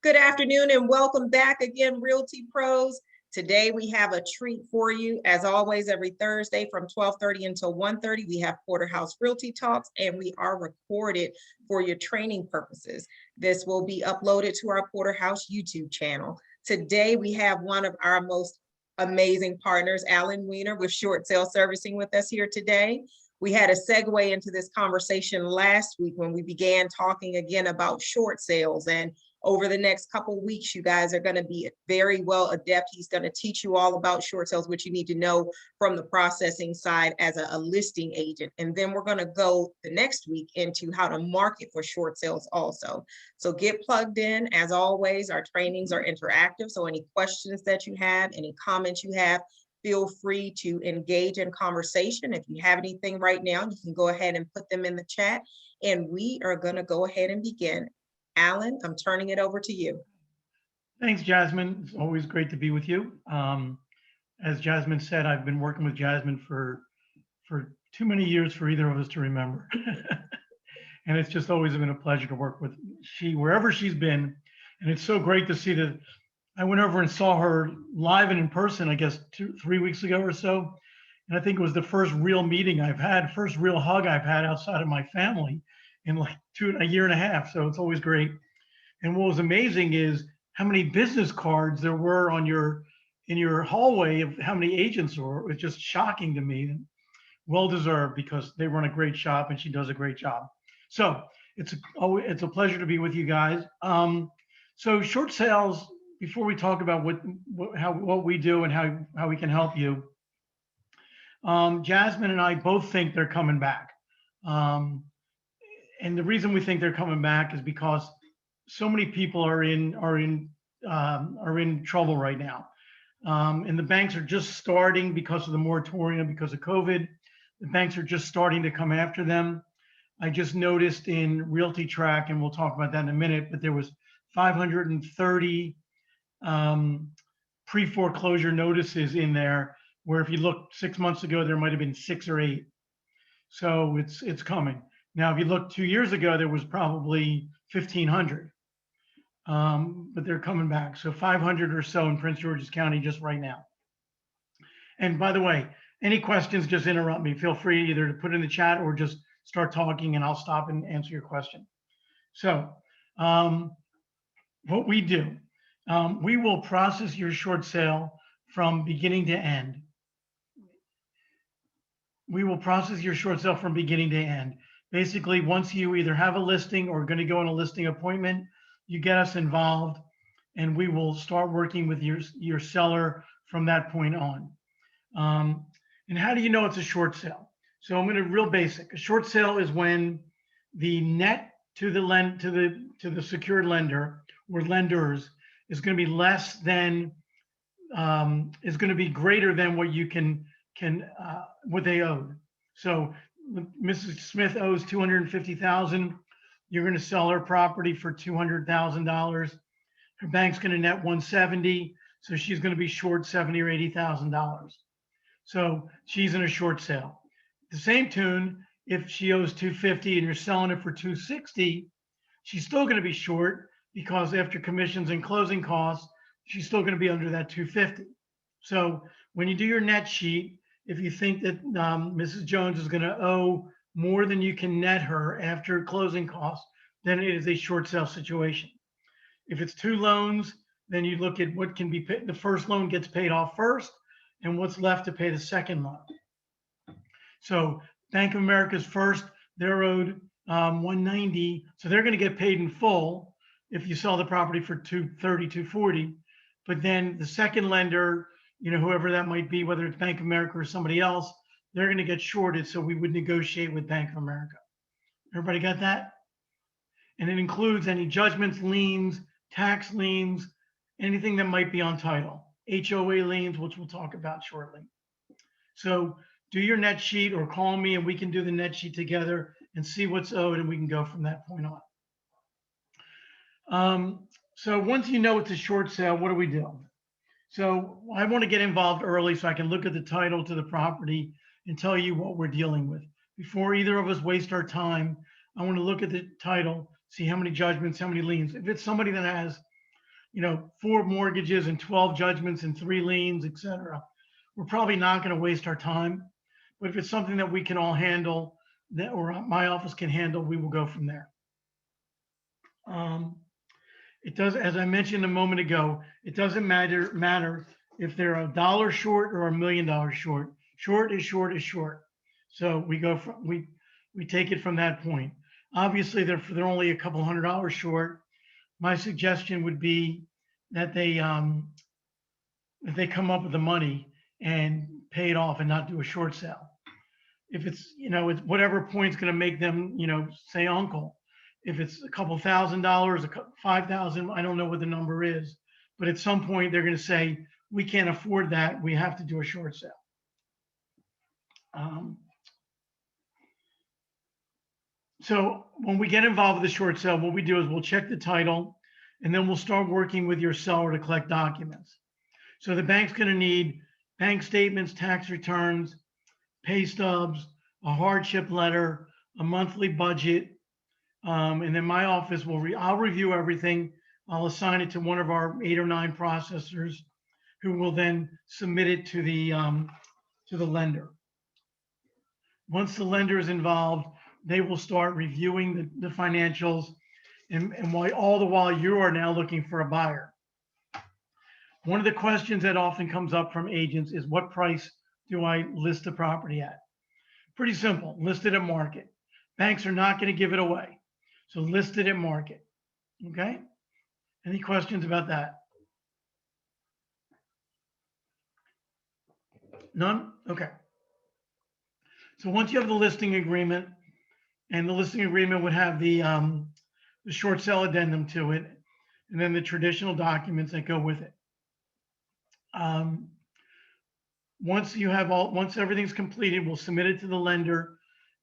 Good afternoon and welcome back again, Realty Pros. Today we have a treat for you. As always, every Thursday from 12:30 until 1:30, we have Porterhouse Realty Talks, and we are recorded for your training purposes. This will be uploaded to our Porterhouse YouTube channel. Today we have one of our most amazing partners, Alan Weiner with Short Sale Servicing with us here today. We had a segue into this conversation last week when we began talking again about short sales, and over the next couple of weeks, you guys are going to be very well adept. He's going to teach you all about short sales, what you need to know from the processing side as a listing agent. And then we're going to go the next week into how to market for short sales also. So get plugged in. As always, our trainings are interactive. So any questions that you have, any comments you have, feel free to engage in conversation. If you have anything right now, you can go ahead and put them in the chat. And we are going to go ahead and begin. Alan, I'm turning it over to you. Thanks, Jasmine. It's always great to be with you. As Jasmine said, I've been working with Jasmine for too many years for either of us to remember. And it's just always been a pleasure to work with wherever she's been. And it's so great to see that. I went over and saw her live and in person, I guess 2-3 weeks ago or so. And I think it was the first real meeting I've had, first real hug I've had outside of my family in like a year and a half. So it's always great. And what was amazing is how many business cards there were in your hallway of how many agents were. It was just shocking to me. Well deserved, because they run a great shop and she does a great job. So it's a pleasure to be with you guys. So short sales, before we talk about what we do and how we can help you, Jasmine and I both think they're coming back. And the reason we think they're coming back is because so many people are in trouble right now. And the banks are just starting, because of the moratorium, because of COVID, the banks are just starting to come after them. I just noticed in Realty Track, and we'll talk about that in a minute, but there was 530 pre-foreclosure notices in there, where if you look 6 months ago, there might have been 6 or 8. So it's coming. Now, if you look 2 years ago, there was probably 1,500, but they're coming back. So 500 or so in Prince George's County just right now. And by the way, any questions, just interrupt me. Feel free either to put in the chat or just start talking and I'll stop and answer your question. So what we do, we will process your short sale from beginning to end. We will process your short sale from beginning to end. Basically, once you either have a listing or going to go on a listing appointment, you get us involved and we will start working with your seller from that point on. And how do you know it's a short sale? So I'm going to real basic. A short sale is when the net to the secured lender or lenders is going to be less than, is going to be greater than what you what they owed. So Mrs. Smith owes $250,000. You're going to sell her property for $200,000. Her bank's going to net 170, so she's going to be short $70,000 or $80,000. So she's in a short sale. The same tune, if she owes $250 and you're selling it for $260, she's still going to be short, because after commissions and closing costs, she's still going to be under that $250. So when you do your net sheet, if you think that Mrs. Jones is going to owe more than you can net her after closing costs, then it is a short sale situation. If it's 2 loans, then you look at what can be paid. The first loan gets paid off first and what's left to pay the second loan. So Bank of America's first, they're owed 190. So they're going to get paid in full if you sell the property for 230, 240. But then the second lender, whoever that might be, whether it's Bank of America or somebody else, they're going to get shorted. So we would negotiate with Bank of America. Everybody got that? And it includes any judgments, liens, tax liens, anything that might be on title, HOA liens, which we'll talk about shortly. So do your net sheet or call me and we can do the net sheet together and see what's owed, and we can go from that point on. So once you know it's a short sale, what do we do? So I want to get involved early so I can look at the title to the property and tell you what we're dealing with. Before either of us waste our time, I want to look at the title, see how many judgments, how many liens. If it's somebody that has 4 mortgages and 12 judgments and 3 liens, etc., we're probably not going to waste our time. But if it's something that we can all handle, that or my office can handle, we will go from there. It does, as I mentioned a moment ago, it doesn't matter if they're $1 short or $1 million short. Short is short is short. So we take it from that point. Obviously, they're only a couple $100 short. My suggestion would be that they come up with the money and pay it off and not do a short sale. If it's it's whatever point's going to make them say uncle. If it's a couple $1,000, 5,000, I don't know what the number is, but at some point they're going to say we can't afford that. We have to do a short sale. So when we get involved with the short sale, what we do is we'll check the title, and then we'll start working with your seller to collect documents. So the bank's going to need bank statements, tax returns, pay stubs, a hardship letter, a monthly budget, and then my office I'll review everything. I'll assign it to one of our 8 or 9 processors, who will then submit it to the lender. Once the lender is involved, they will start reviewing the financials, and all the while you are now looking for a buyer. One of the questions that often comes up from agents is, what price do I list the property at? Pretty simple, list it at market. Banks are not going to give it away. So list it at market. Okay? Any questions about that? None? Okay. So once you have the listing agreement, and the listing agreement would have the short sale addendum to it, and then the traditional documents that go with it. Once everything's completed, we'll submit it to the lender,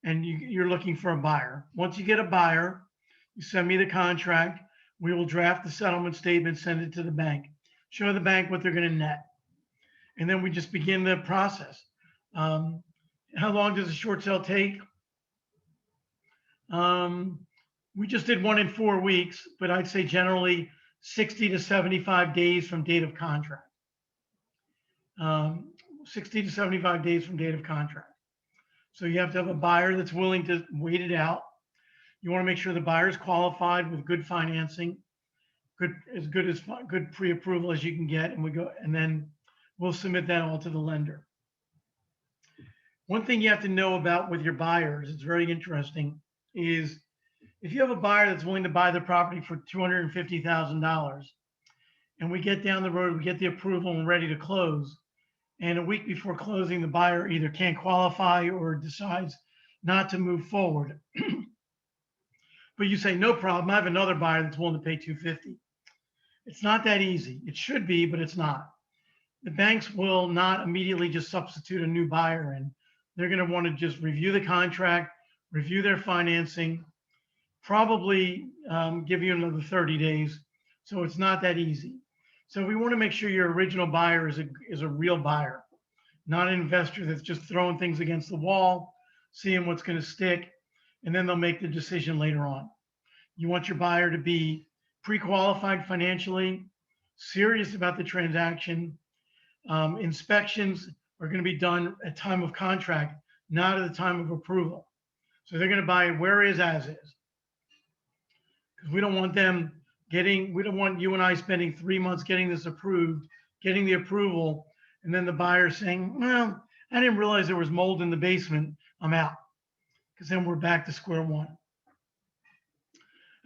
and you're looking for a buyer. Once you get a buyer, you send me the contract. We will draft the settlement statement, send it to the bank, show the bank what they're going to net, and then we just begin the process. How long does a short sale take? We just did one in 4 weeks, but I'd say generally 60 to 75 days from date of contract. 60 to 75 days from date of contract. So you have to have a buyer that's willing to wait it out. You want to make sure the buyer is qualified with good financing, good pre-approval as you can get, and then we'll submit that all to the lender. One thing you have to know about with your buyers, it's very interesting, is if you have a buyer that's willing to buy the property for $250,000, and we get down the road, we get the approval and ready to close, and a week before closing, the buyer either can't qualify or decides not to move forward. But you say, no problem, I have another buyer that's willing to pay $250,000. It's not that easy. It should be, but it's not. The banks will not immediately just substitute a new buyer in. They're going to want to just review the contract, review their financing, probably give you another 30 days. So it's not that easy. So we want to make sure your original buyer is a real buyer, not an investor that's just throwing things against the wall, seeing what's going to stick, and then they'll make the decision later on. You want your buyer to be pre-qualified financially, serious about the transaction. Inspections are going to be done at time of contract, not at the time of approval. So they're going to buy where is as is. Because we don't want you and I spending 3 months getting this approved, getting the approval, and then the buyer saying, well, I didn't realize there was mold in the basement, I'm out. Because then we're back to square one.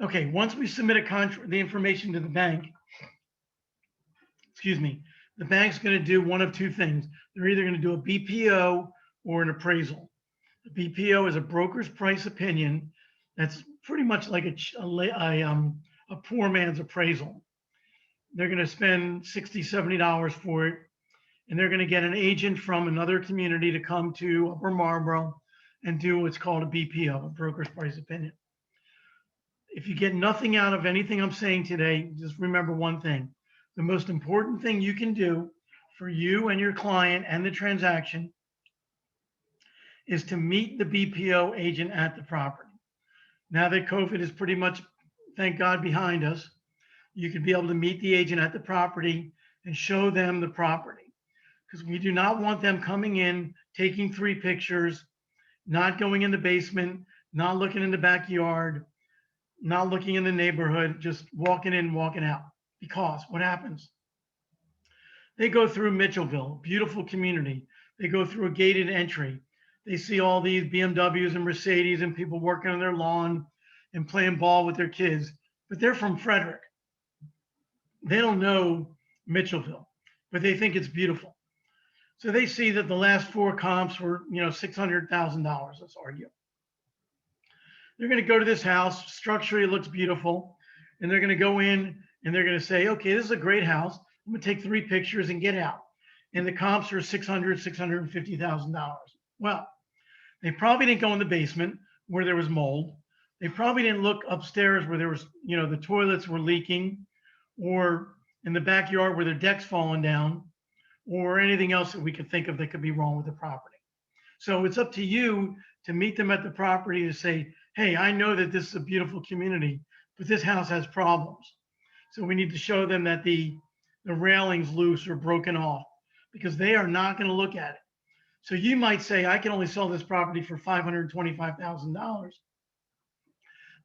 Okay, once we submit the information to the bank, the bank's going to do one of 2 things. They're either going to do a BPO or an appraisal. The BPO is a broker's price opinion. That's pretty much like a poor man's appraisal. They're going to spend $60, $70 for it, and they're going to get an agent from another community to come to Upper Marlboro and do what's called a BPO, a broker's price opinion. If you get nothing out of anything I'm saying today, just remember one thing. The most important thing you can do for you and your client and the transaction is to meet the BPO agent at the property. Now that COVID is pretty much, thank God, behind us, you could be able to meet the agent at the property and show them the property. Because we do not want them coming in, taking 3 pictures, not going in the basement, not looking in the backyard, not looking in the neighborhood, just walking in, walking out. Because what happens? They go through Mitchellville, beautiful community. They go through a gated entry. They see all these BMWs and Mercedes and people working on their lawn and playing ball with their kids. But they're from Frederick. They don't know Mitchellville, but they think it's beautiful. So they see that the last 4 comps were, $600,000, let's argue. They're going to go to this house. Structurally, it looks beautiful. And they're going to go in and they're going to say, okay, this is a great house. I'm going to take 3 pictures and get out. And the comps are $650,000. Well, they probably didn't go in the basement where there was mold. They probably didn't look upstairs where there was, the toilets were leaking, or in the backyard where their deck's falling down, or anything else that we could think of that could be wrong with the property. So it's up to you to meet them at the property to say, hey, I know that this is a beautiful community, but this house has problems. So we need to show them that the railing's loose or broken off, because they are not going to look at it. So you might say, I can only sell this property for $525,000.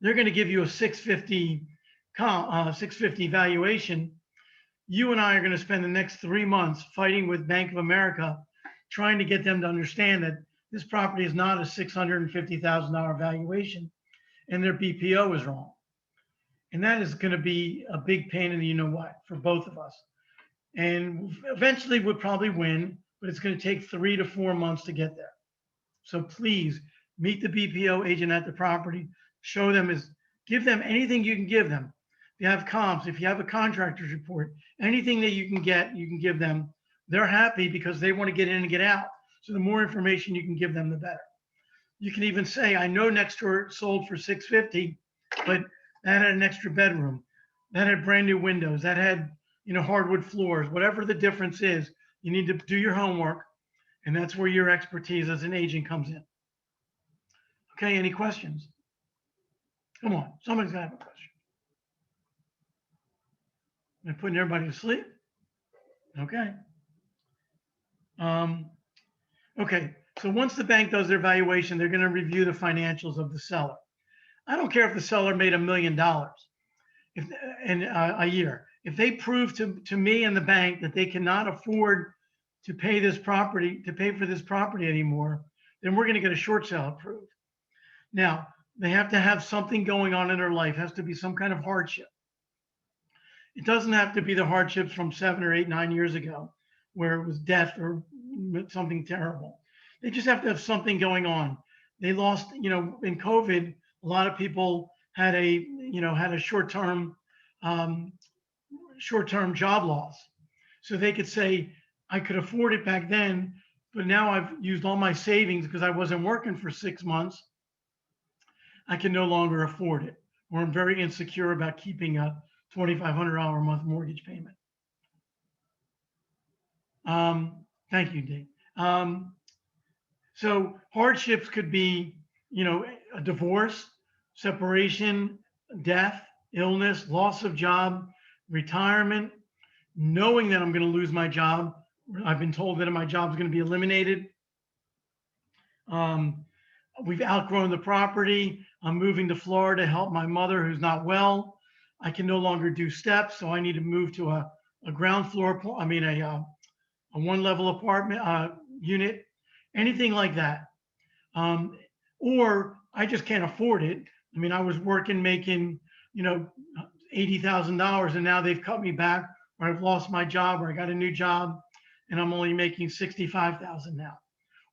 They're going to give you a 650 valuation. You and I are going to spend the next 3 months fighting with Bank of America, trying to get them to understand that this property is not a $650,000 valuation and their BPO is wrong. And that is going to be a big pain in the you-know-what for both of us. And eventually we'll probably win, but it's going to take 3 to 4 months to get there. So please meet the BPO agent at the property, show them, give them anything you can give them. If you have comps, if you have a contractor's report, anything that you can get, you can give them. They're happy because they want to get in and get out. So the more information you can give them, the better. You can even say, I know next door sold for $650, but that had an extra bedroom, that had brand new windows, that had hardwood floors. Whatever the difference is, you need to do your homework, and that's where your expertise as an agent comes in. Okay, any questions? Come on, somebody's gonna have a question. Am I putting everybody to sleep? Okay. Okay, so once the bank does their valuation, they're gonna review the financials of the seller. I don't care if the seller made $1 million in a year. If they prove to me and the bank that they cannot afford to pay for this property anymore, then we're going to get a short sale approved. Now, they have to have something going on in their life. It has to be some kind of hardship. It doesn't have to be the hardships from 7 or 8, 9 years ago, where it was death or something terrible. They just have to have something going on. They lost, in COVID, a lot of people had a short-term job loss. So they could say, I could afford it back then, but now I've used all my savings because I wasn't working for 6 months. I can no longer afford it, or I'm very insecure about keeping a $2,500 a month mortgage payment. Thank you, Dee. So hardships could be, a divorce, separation, death, illness, loss of job, retirement, knowing that I'm going to lose my job. I've been told that my job is going to be eliminated. We've outgrown the property. I'm moving to Florida to help my mother who's not well. I can no longer do steps, so I need to move to a ground floor, a one-level apartment unit, anything like that. Or I just can't afford it. I was working, making, $80,000, and now they've cut me back, or I've lost my job, or I got a new job, and I'm only making $65,000 now.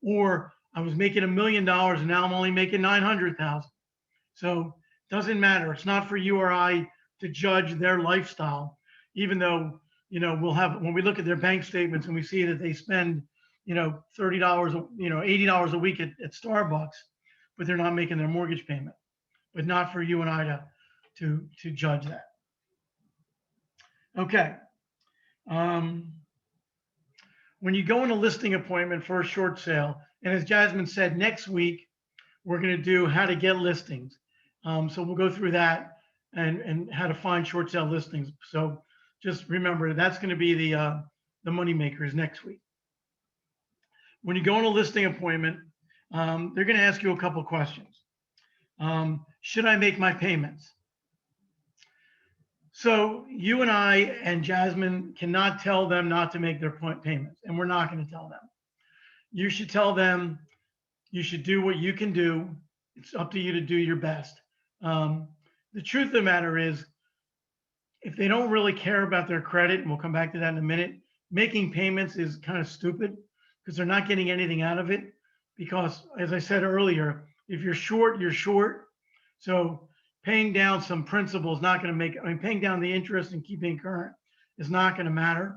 Or I was making $1 million, and now I'm only making $900,000. So it doesn't matter. It's not for you or I to judge their lifestyle, even though, when we look at their bank statements and we see that they spend, $30, $80 a week at Starbucks, but they're not making their mortgage payment. But not for you and I to judge that. Okay. When you go on a listing appointment for a short sale, and as Jasmine said, next week we're going to do how to get listings. So we'll go through that. and how to find short sale listings. So just remember that's going to be the money makers next week. When you go on a listing appointment, they're going to ask you a couple questions. Should I make my payments? So you and I and Jasmine cannot tell them not to make their payments, and we're not going to tell them. You should tell them you should do what you can do. It's up to you to do your best. The truth of the matter is, if they don't really care about their credit, and we'll come back to that in a minute, making payments is kind of stupid because they're not getting anything out of it. Because as I said earlier, if you're short, you're short. So paying down some principal is not going to make, paying down the interest and keeping current is not going to matter.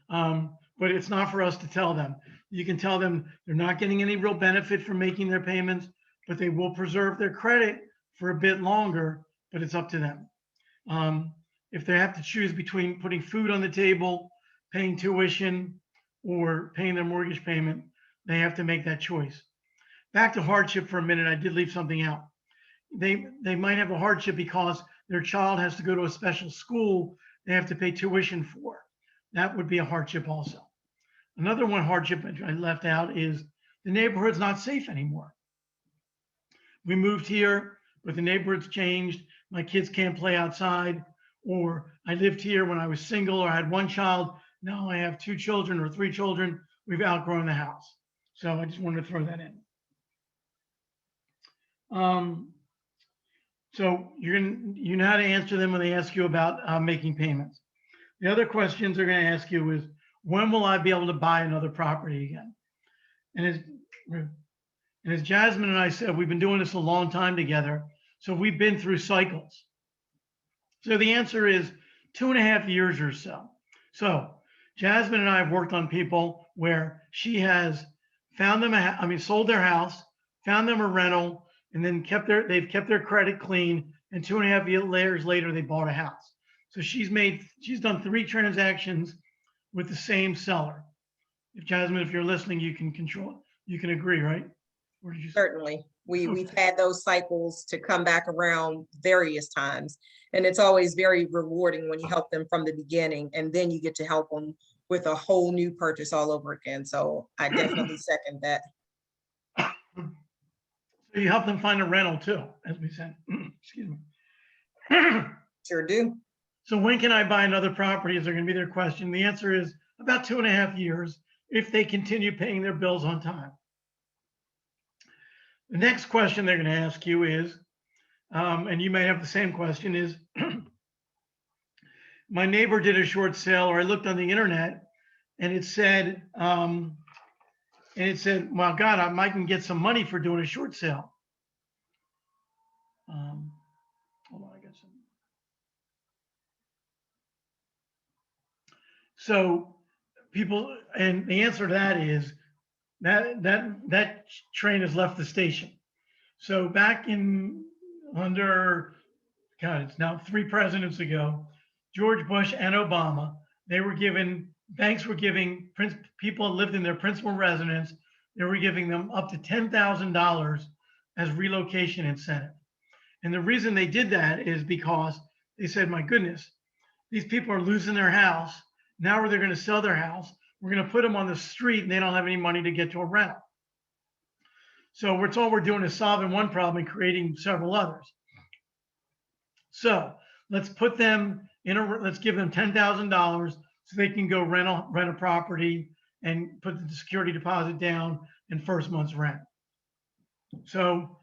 But it's not for us to tell them. You can tell them they're not getting any real benefit from making their payments, but they will preserve their credit for a bit longer, but it's up to them. If they have to choose between putting food on the table, paying tuition, or paying their mortgage payment, they have to make that choice. Back to hardship for a minute, I did leave something out. They might have a hardship because their child has to go to a special school they have to pay tuition for. That would be a hardship also. Another one hardship I left out is the neighborhood's not safe anymore. We moved here, but the neighborhood's changed. My kids can't play outside, or I lived here when I was single or I had one child. Now I have 2 children or 3 children. We've outgrown the house. So I just wanted to throw that in. So you know how to answer them when they ask you about making payments. The other questions they're going to ask you is, when will I be able to buy another property again? And as Jasmine and I said, we've been doing this a long time together. So we've been through cycles. So the answer is 2.5 years or so. So Jasmine and I have worked on people where she has found them, sold their house, found them a rental, and then they've kept their credit clean. And 2.5 years later, they bought a house. So she's done 3 transactions with the same seller. If Jasmine, if you're listening, you can agree, right? Or did you Certainly. We've had those cycles to come back around various times. And it's always very rewarding when you help them from the beginning, and then you get to help them with a whole new purchase all over again. So I definitely second that. So you help them find a rental too, as we said. Excuse me. Sure do. So when can I buy another property? Is there going to be their question? The answer is about 2.5 years if they continue paying their bills on time. The next question they're going to ask you is, and you may have the same question, is my neighbor did a short sale, or I looked on the internet and it said, well, God, I might can get some money for doing a short sale. Hold on, I got some. So people, and the answer to that is that train has left the station. So back under, God, it's now 3 presidents ago, George Bush and Obama, banks were giving people that lived in their principal residence, they were giving them up to $10,000 as relocation incentive. And the reason they did that is because they said, my goodness, these people are losing their house. Now they're going to sell their house. We're going to put them on the street and they don't have any money to get to a rental. So it's all we're doing is solving one problem and creating several others. So let's put them let's give them $10,000 so they can go rent a property and put the security deposit down and first month's rent. So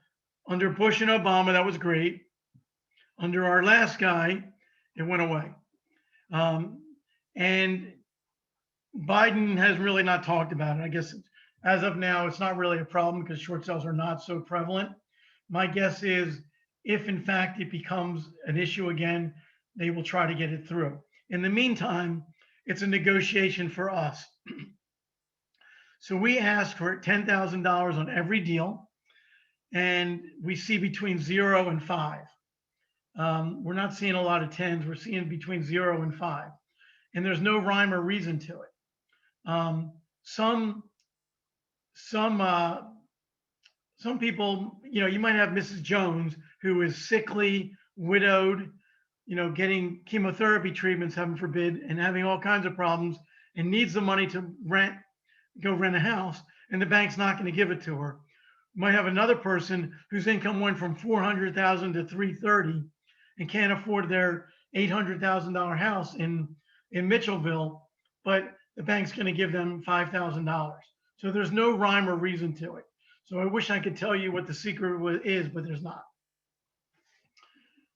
under Bush and Obama, that was great. Under our last guy, it went away. And Biden has really not talked about it. I guess as of now, it's not really a problem because short sales are not so prevalent. My guess is if in fact it becomes an issue again, they will try to get it through. In the meantime, it's a negotiation for us. So we ask for $10,000 on every deal, and we see between 0 and 5. We're not seeing a lot of 10s. We're seeing between 0 and 5. And there's no rhyme or reason to it. Some people, you might have Mrs. Jones who is sickly widowed, getting chemotherapy treatments, heaven forbid, and having all kinds of problems, and needs the money to go rent a house, and the bank's not going to give it to her. Might have another person whose income went from 400,000 to 330 and can't afford their $800,000 house in Mitchellville, but the bank's going to give them $5,000. So there's no rhyme or reason to it. So I wish I could tell you what the secret is, but there's not.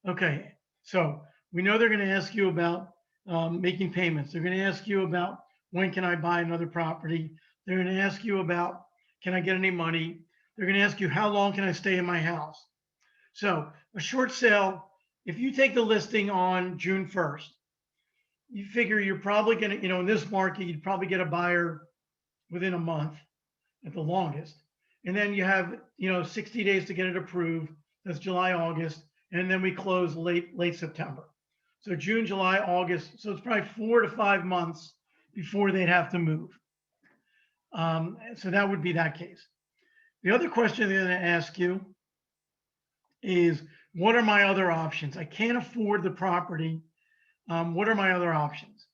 Okay, so we know they're going to ask you about making payments. They're going to ask you about when can I buy another property. They're going to ask you about can I get any money. They're going to ask you how long can I stay in my house. So a short sale, if you take the listing on June 1st, you figure you're probably going to, in this market, you'd probably get a buyer within a month at the longest. And then you have, 60 days to get it approved. That's July, August. And then we close late September. So June, July, August. So it's probably 4 to 5 months before they'd have to move. So that would be that case. The other question they're going to ask you is, what are my other options? I can't afford the property. What are my other options?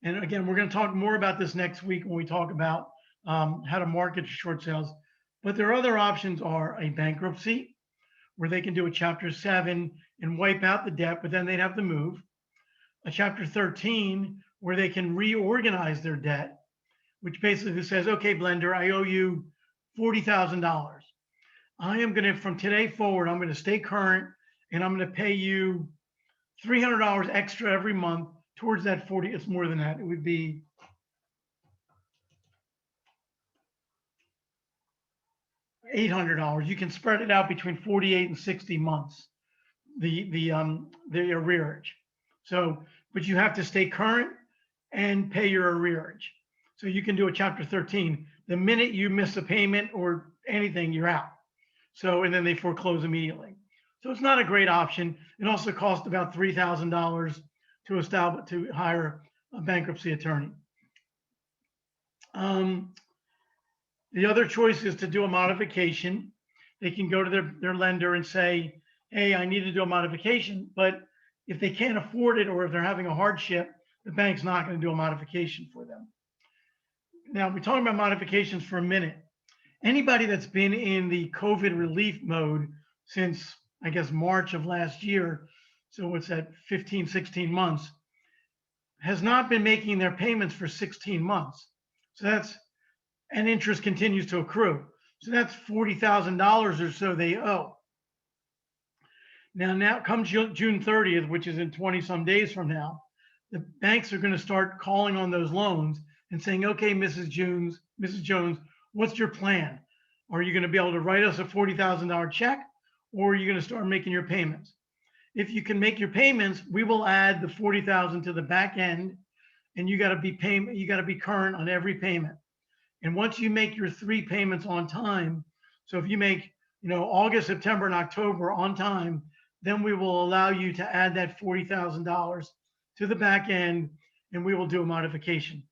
And again, we're going to talk more about this next week when we talk about how to market short sales. But their other options are a bankruptcy, where they can do a Chapter 7 and wipe out the debt, but then they'd have to move. A Chapter 13, where they can reorganize their debt, which basically says, okay, Blender, I owe you $40,000. I am going to, from today forward, I'm going to stay current, and I'm going to pay you $300 extra every month towards that 40. It's more than that. It would be $800. You can spread it out between 48 and 60 months, the arrearage. So, but you have to stay current and pay your arrearage. So you can do a Chapter 13. The minute you miss a payment or anything, you're out. So, and then they foreclose immediately. So it's not a great option. It also costs about $3,000 to hire a bankruptcy attorney. The other choice is to do a modification. They can go to their lender and say, hey, I need to do a modification. But if they can't afford it, or if they're having a hardship, the bank's not going to do a modification for them. Now, we're talking about modifications for a minute. Anybody that's been in the COVID relief mode since, I guess, March of last year, so what's that, 15, 16 months, has not been making their payments for 16 months. So that's, and interest continues to accrue. So that's $40,000 or so they owe. Now comes June 30th, which is in 20 some days from now, the banks are going to start calling on those loans and saying, okay, Mrs. Jones, what's your plan? Are you going to be able to write us a $40,000 check, or are you going to start making your payments? If you can make your payments, we will add the $40,000 to the back end, and you got to be current on every payment. And once you make your 3 payments on time, so if you make, August, September, and October on time, then we will allow you to add that $40,000 to the back end, and we will do a modification.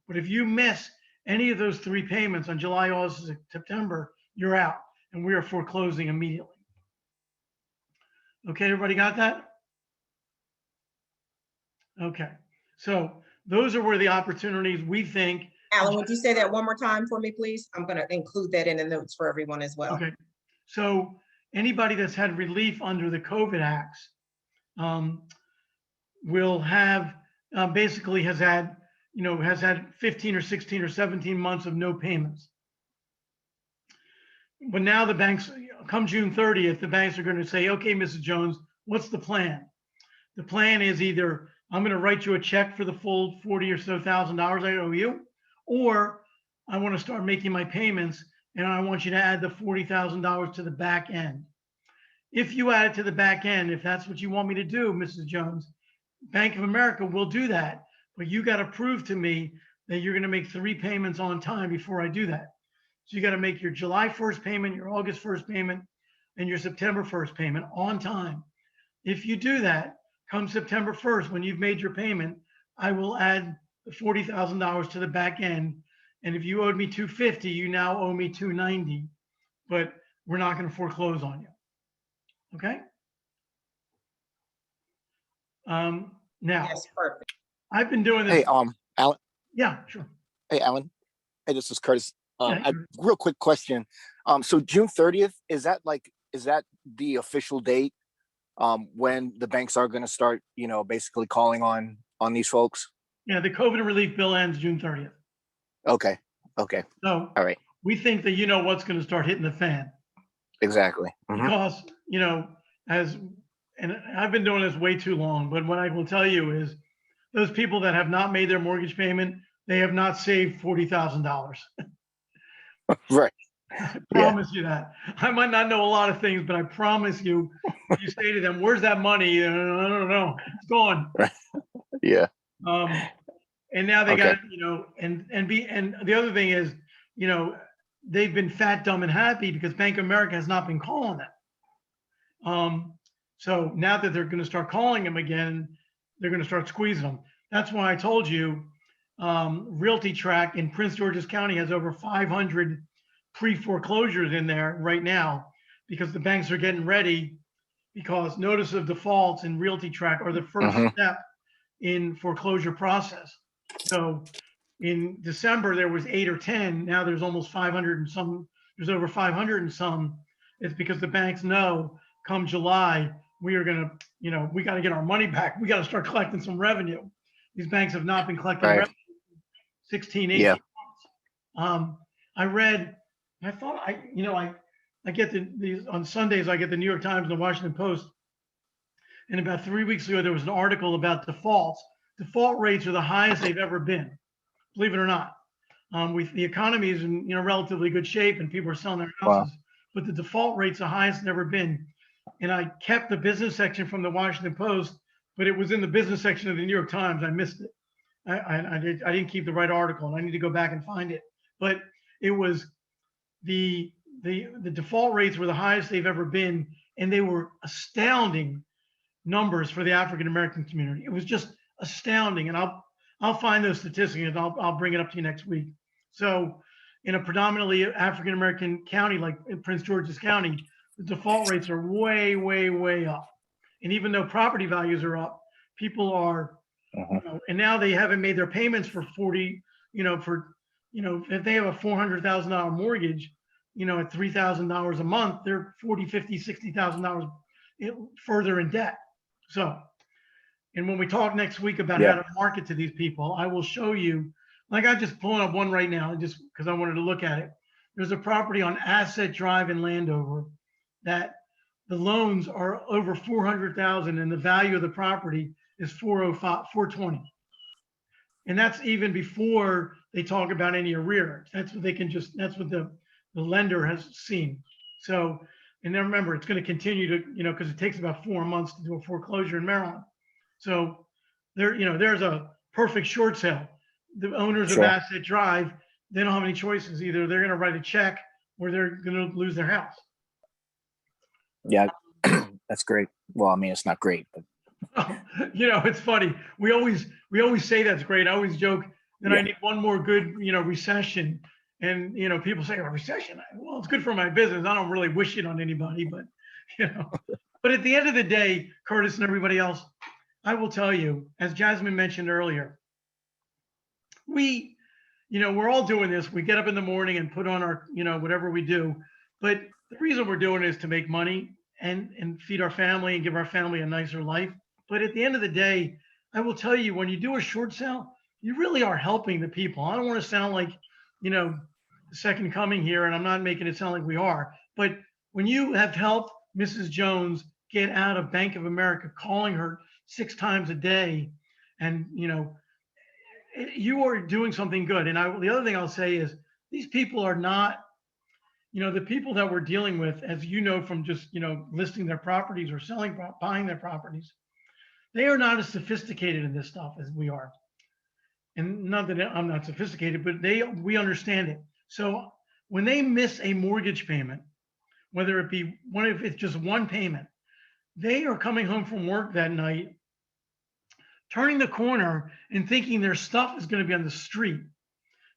But if you miss any of those 3 payments on July, August, September, you're out, and we are foreclosing immediately. Okay, everybody got that? Okay, so those are where the opportunities we think. Alan, would you say that one more time for me, please? I'm going to include that in the notes for everyone as well. Okay, so anybody that's had relief under the COVID acts will have basically has had 15 or 16 or 17 months of no payments. But now the banks, come June 30th, the banks are going to say, okay, Mrs. Jones, what's the plan? The plan is either I'm going to write you a check for the full $40,000 or so I owe you, or I want to start making my payments and I want you to add the $40,000 to the back end. If you add it to the back end, if that's what you want me to do, Mrs. Jones, Bank of America will do that. But you got to prove to me that you're going to make 3 payments on time before I do that. So you got to make your July 1st payment, your August 1st payment, and your September 1st payment on time. If you do that, come September 1st, when you've made your payment, I will add the $40,000 to the back end. And if you owed me $250, you now owe me $290, but we're not going to foreclose on you. Okay? Now, Yes, perfect. I've been doing Hey, this. Alan. Yeah, sure. Hey, Alan. Hey, this is Curtis. Yeah, Real quick question. So June 30th, is that the official date when the banks are going to start, basically calling on these folks? yeah, the COVID relief bill ends June 30th. Okay. Okay. So All right. we think that what's going to start hitting the fan Exactly. because, and I've been doing this way too long, but what I will tell you is those people that have not made their mortgage payment, they have not saved $40,000. Right. I Yeah. promise you that. I might not know a lot of things, but I promise you, if you say to them, "Where's that money?" I don't know. It's gone. Right. Yeah. And now they Okay. got, and the other thing is, they've been fat, dumb, and happy because Bank of America has not been calling them. So now that they're going to start calling them again, they're going to start squeezing them. That's why I told you, Realty Track in Prince George's County has over 500 pre-foreclosures in there right now because the banks are getting ready because notice of defaults in Realty Track are the first step in foreclosure process. So in December, there was 8 or 10. Now there's almost 500 and some, there's over 500 and some. It's because the banks know come July, we are going to, we got to get our money back. We got to start collecting some revenue. These banks have not been collecting Right. revenue 16, 18 Yeah. months. I read, I thought I get these on Sundays, I get the New York Times and the Washington Post. And about 3 weeks ago, there was an article about defaults. Default rates are the highest they've ever been, believe it or not. The economy is in relatively good shape and people are selling their houses, but the default rate's the highest it's ever been. And I kept the business section from the Washington Post, but it was in the business section of the New York Times. I missed it. I didn't keep the right article, and I need to go back and find it. But it was the default rates were the highest they've ever been, and they were astounding numbers for the African American community. It was just astounding, and I'll find those statistics and I'll bring it up to you next week. So, in a predominantly African American county like Prince George's County, the default rates are way, way, way up. And even though property values are up, people are, and now they haven't made their payments for 40, if they have a $400,000 mortgage, at $3,000 a month, they're $40, $50, $60,000 further in debt. So, and when we talk next week about how to market to these people, I will show you, like I'm just pulling up one right now, just because I wanted to look at it. There's a property on Asset Drive in Landover that the loans are over 400,000 and the value of the property is 405, 420. And that's even before they talk about any arrears. That's what they can that's what the lender has seen. So, and then remember, it's going to continue to, because it takes about 4 months to do a foreclosure in Maryland. So there's a perfect short sale. The owners of Asset Drive, they don't have any choices. Either they're going to write a check or they're going to lose their house. Yeah, that's great. Well, I mean, it's not great, but it's funny. We always say that's great. I always joke that I need one more good, recession. And people say, "A recession? Well, it's good for my business. I don't really wish it on anybody, but But at the end of the day, Curtis and everybody else, I will tell you, as Jasmine mentioned earlier, we're all doing this. We get up in the morning and put on our, whatever we do. But the reason we're doing it is to make money and feed our family and give our family a nicer life. But at the end of the day, I will tell you, when you do a short sale, you really are helping the people. I don't want to sound like, the second coming here, and I'm not making it sound like we are. But when you have helped Mrs. Jones get out of Bank of America, calling her 6 times a day, and you are doing something good. And the other thing I'll say is these people are not, the people that we're dealing with, as you know, from just, listing their properties or buying their properties, they are not as sophisticated in this stuff as we are. And not that I'm not sophisticated, but we understand it. So when they miss a mortgage payment, whether it be if it's just one payment, they are coming home from work that night, turning the corner and thinking their stuff is going to be on the street.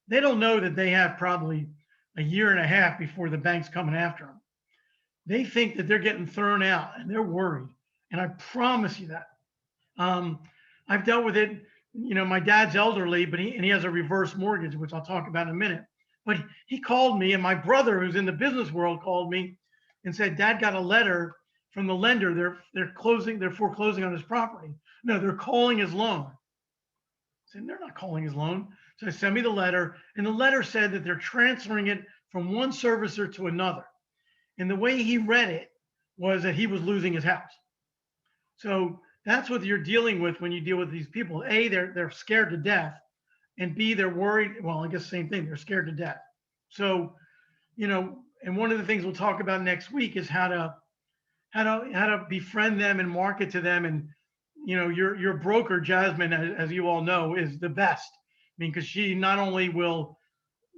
They don't know that they have probably a year and a half before the bank's coming after them. They think that they're getting thrown out and they're worried. And I promise you that. Um, I've dealt with it. You know, my dad's elderly, but he has a reverse mortgage, which I'll talk about in a minute. But he called me, and my brother, who's in the business world, called me and said, "Dad got a letter from the lender. They're foreclosing on his property. No, they're calling his loan." I said, "They're not calling his loan." So they sent me the letter, and the letter said that they're transferring it from one servicer to another. And the way he read it was that he was losing his house. So that's what you're dealing with when you deal with these people. A, they're scared to death, and B, they're worried. Well, I guess same thing. They're scared to death. So, you know, and one of the things we'll talk about next week is how to befriend them and market to them. And you know, your broker Jasmine, as you all know, is the best. I mean, because she not only will,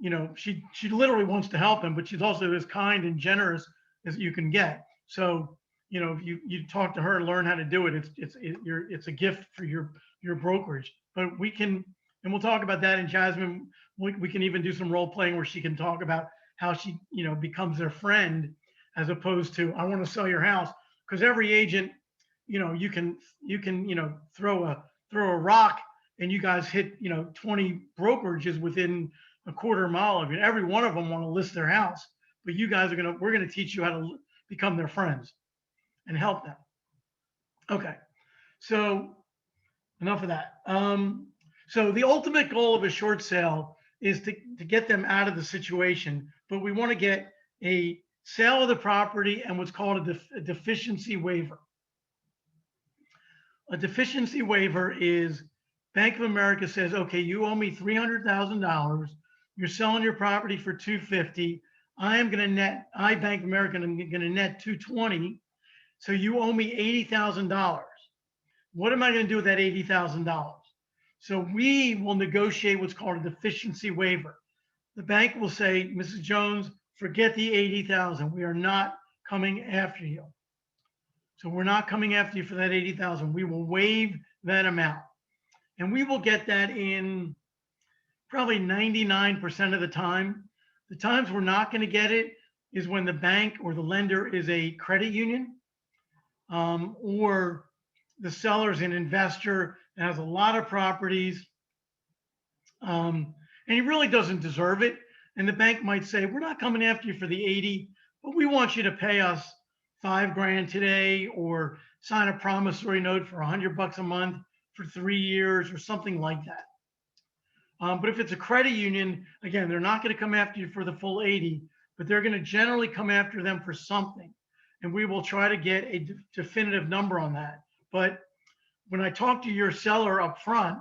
you know, she literally wants to help them, but she's also as kind and generous as you can get. So, you know, if you talk to her and learn how to do it, it's a gift for your brokerage. But we can, and we'll talk about that. And Jasmine, we can even do some role playing where she can talk about how she, you know, becomes their friend as opposed to, I want to sell your house. Because every agent, you know, you can you know, throw a rock and you guys hit, you know, 20 brokerages within a quarter mile of you. Every one of them want to list their house, but you guys we're gonna teach you how to become their friends and help them. Okay, so enough of that. So the ultimate goal of a short sale is to get them out of the situation, but we want to get a sale of the property and what's called a deficiency waiver. A deficiency waiver is Bank of America says, okay, you owe me $300,000. You're selling your property for $250,000. I Bank of America, I'm going to net $220,000. So you owe me $80,000. What am I going to do with that $80,000? So we will negotiate what's called a deficiency waiver. The bank will say, Mrs. Jones, forget the $80,000. We are not coming after you. So we're not coming after you for that $80,000. We will waive that amount. And we will get that in probably 99% of the time. The times we're not going to get it is when the bank or the lender is a credit union, or the seller is an investor that has a lot of properties, and he really doesn't deserve it. And the bank might say, we're not coming after you for the 80, but we want you to pay us $5,000 today, or sign a promissory note for $100 a month for 3 years or something like that. But if it's a credit union, again, they're not going to come after you for the full 80, but they're going to generally come after them for something. And we will try to get a definitive number on that. But when I talk to your seller up front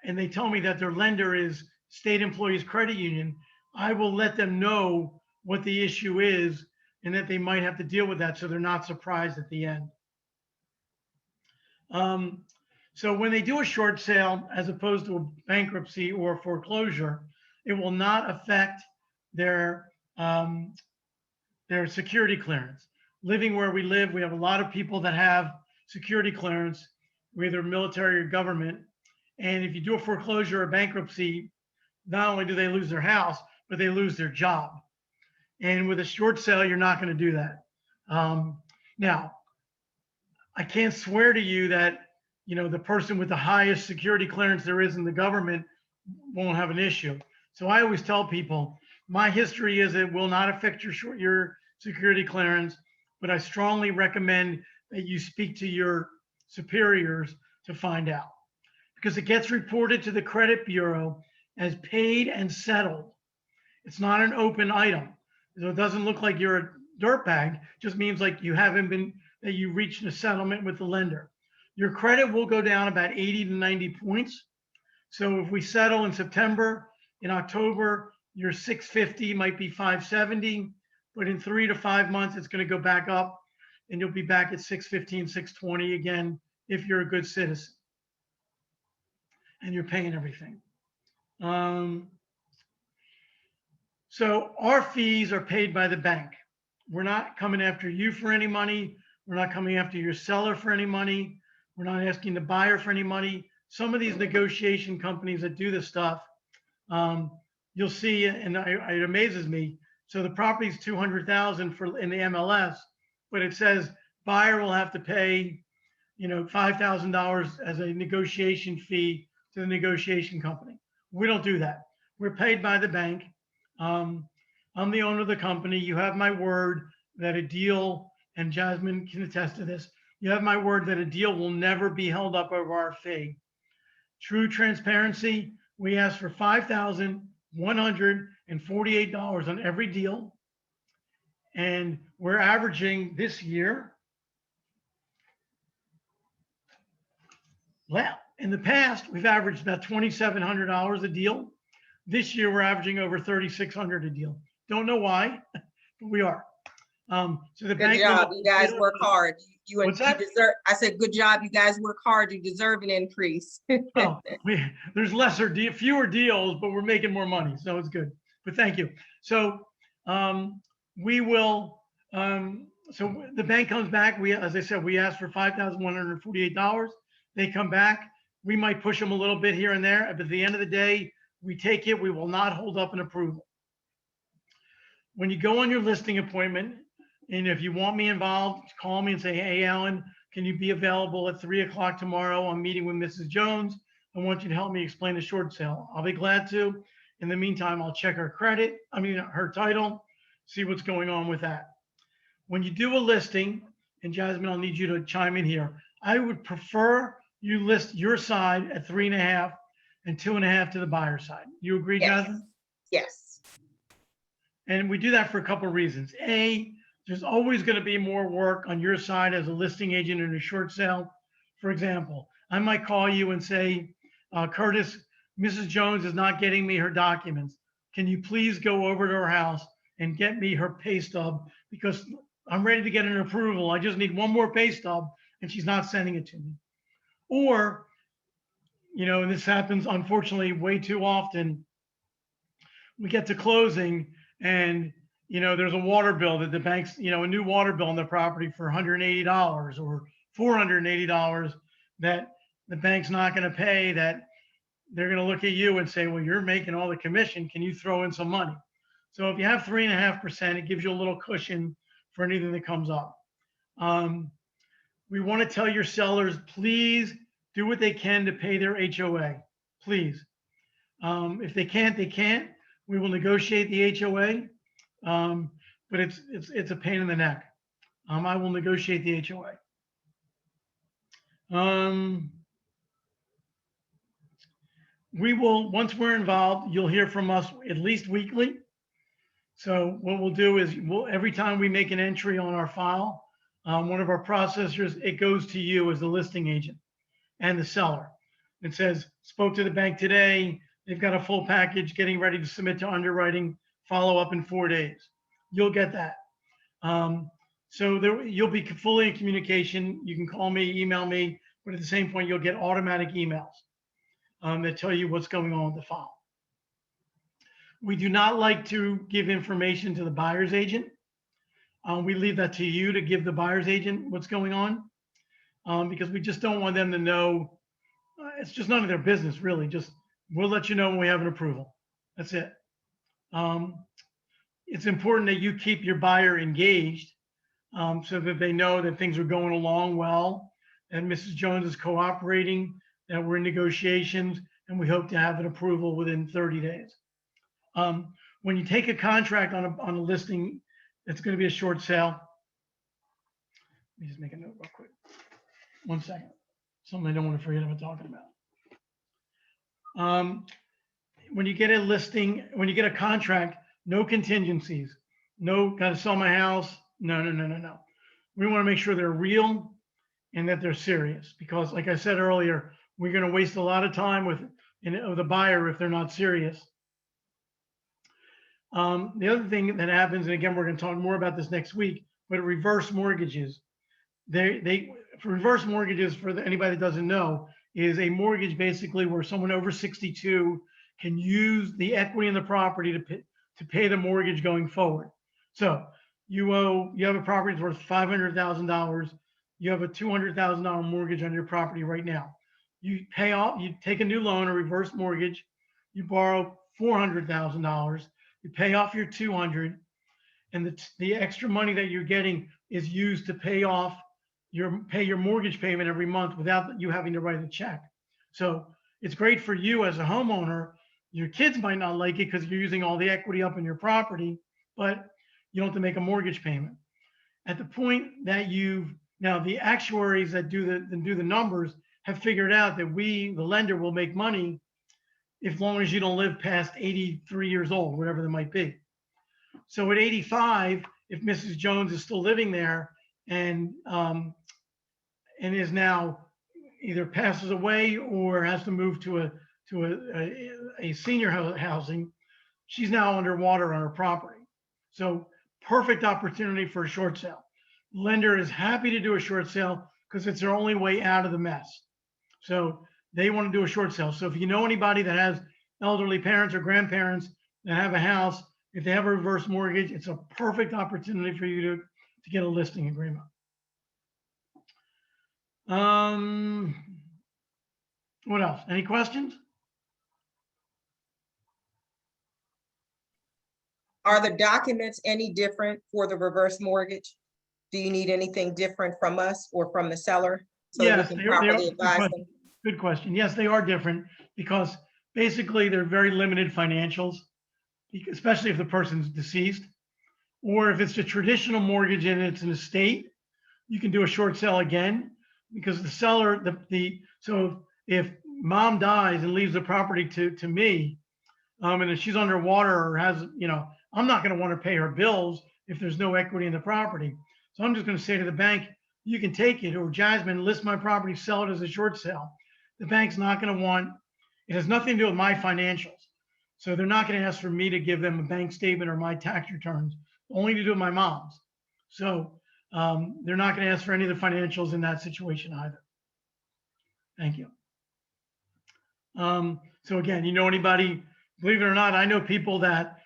and they tell me that their lender is State Employees Credit Union, I will let them know what the issue is and that they might have to deal with that so they're not surprised at the end. So when they do a short sale, as opposed to a bankruptcy or foreclosure, it will not affect their security clearance. Living where we live, we have a lot of people that have security clearance, whether military or government. And if you do a foreclosure or bankruptcy, not only do they lose their house, but they lose their job. And with a short sale, you're not going to do that. Now, I can't swear to you that, you know, the person with the highest security clearance there is in the government won't have an issue. So I always tell people, my history is it will not affect your security clearance, but I strongly recommend that you speak to your superiors to find out, because it gets reported to the credit bureau as paid and settled. It's not an open item. So it doesn't look like you're a dirtbag, just means like you haven't been, that you reached a settlement with the lender. Your credit will go down about 80 to 90 points. So if we settle in September, in October, your 650 might be 570, but in 3 to 5 months, it's going to go back up and you'll be back at 615, 620 again, if you're a good citizen and you're paying everything. So our fees are paid by the bank. We're not coming after you for any money. We're not coming after your seller for any money. We're not asking the buyer for any money. Some of these negotiation companies that do this stuff, you'll see, and it amazes me. So the property is $200,000 in the MLS, but it says buyer will have to pay $5,000 as a negotiation fee to the negotiation company. We don't do that. We're paid by the bank. I'm the owner of the company. You have my word that a deal, and Jasmine can attest to this, you have my word that a deal will never be held up over our fee. True transparency, we ask for $5,148 on every deal. And we're averaging this year, well, in the past, we've averaged about $2,700 a deal. This year, we're averaging over $3,600 a deal. Don't know why, but we are. So the Good bank. job. You guys work hard. What's that? Deserve, I said, good job. You guys work hard. You deserve an increase. Oh, there's fewer deals, but we're making more money, so it's good. But thank you. So we will. So the bank comes back. As I said, we asked for $5,148. They come back. We might push them a little bit here and there, but at the end of the day, we take it. We will not hold up an approval. When you go on your listing appointment, and if you want me involved, call me and say, hey, Alan, can you be available at 3 o'clock tomorrow? I'm meeting with Mrs. Jones. I want you to help me explain the short sale. I'll be glad to. In the meantime, I'll check her her title, see what's going on with that. When you do a listing, and Jasmine, I'll need you to chime in here. I would prefer you list your side at 3.5 and 2.5 to the buyer side. You agree, Yes. Jasmine? Yes. And we do that for a couple of reasons. A, there's always going to be more work on your side as a listing agent in a short sale. For example, I might call you and say, Curtis, Mrs. Jones is not getting me her documents. Can you please go over to her house and get me her pay stub? Because I'm ready to get an approval. I just need one more pay stub and she's not sending it to me. Or, and this happens unfortunately way too often. We get to closing and there's a water bill that the bank's, a new water bill on the property for $180 or $480 that the bank's not going to pay, that they're going to look at you and say, well, you're making all the commission. Can you throw in some money? So if you have 3.5%, it gives you a little cushion for anything that comes up. We want to tell your sellers, please do what they can to pay their HOA, please. If they can't, they can't. We will negotiate the HOA, but it's a pain in the neck. I will negotiate the HOA. We will, once we're involved, you'll hear from us at least weekly. So what we'll do is every time we make an entry on our file, one of our processors, it goes to you as the listing agent and the seller. It says, spoke to the bank today. They've got a full package getting ready to submit to underwriting, follow up in 4 days. You'll get that. So you'll be fully in communication. You can call me, email me, but at the same point, you'll get automatic emails that tell you what's going on with the file. We do not like to give information to the buyer's agent. We leave that to you to give the buyer's agent what's going on because we just don't want them to know. It's just none of their business, really. Just we'll let you know when we have an approval. That's it. It's important that you keep your buyer engaged so that they know that things are going along well, and Mrs. Jones is cooperating, that we're in negotiations, and we hope to have an approval within 30 days. When you take a contract on a listing, it's going to be a short sale. Let me just make a note real quick. 1 second. Something I don't want to forget about talking about. When you get a listing, when you get a contract, no contingencies. No, got to sell my house. No. We want to make sure they're real and that they're serious because, like I said earlier, we're going to waste a lot of time with the buyer if they're not serious. The other thing that happens, and again, we're going to talk more about this next week, but reverse mortgages. Reverse mortgages, for anybody that doesn't know, is a mortgage basically where someone over 62 can use the equity in the property to pay the mortgage going forward. So you have a property that's worth $500,000. You have a $200,000 mortgage on your property right now. You pay off, you take a new loan, a reverse mortgage, you borrow $400,000, you pay off your 200, and the extra money that you're getting is used to pay off pay your mortgage payment every month without you having to write a check. So it's great for you as a homeowner. Your kids might not like it because you're using all the equity up in your property, but you don't have to make a mortgage payment. At the point that now the actuaries that do the numbers have figured out that the lender, will make money as long as you don't live past 83 years old, whatever that might be. So at 85, if Mrs. Jones is still living there and is now either passes away or has to move to a senior housing, she's now underwater on her property. So perfect opportunity for a short sale. Lender is happy to do a short sale because it's their only way out of the mess. So they want to do a short sale. So if you know anybody that has elderly parents or grandparents that have a house, if they have a reverse mortgage, it's a perfect opportunity for you to get a listing agreement. What else? Any questions? Are the documents any different for the reverse mortgage? Do you need anything different from us or from the seller so that Yes, we can they are. properly Good advise question. them? Good question. Yes, they are different because basically they're very limited financials, especially if the person's deceased. Or if it's a traditional mortgage and it's an estate, you can do a short sale again because the seller, so if mom dies and leaves the property to me, and if she's underwater or has, I'm not going to want to pay her bills if there's no equity in the property. So I'm just going to say to the bank, you can take it, or Jasmine, list my property, sell it as a short sale. The bank's not going to want, it has nothing to do with my financials. So they're not going to ask for me to give them a bank statement or my tax returns, only to do with my mom's. So they're not going to ask for any of the financials in that situation either. Thank you. So again, anybody, believe it or not, I know people that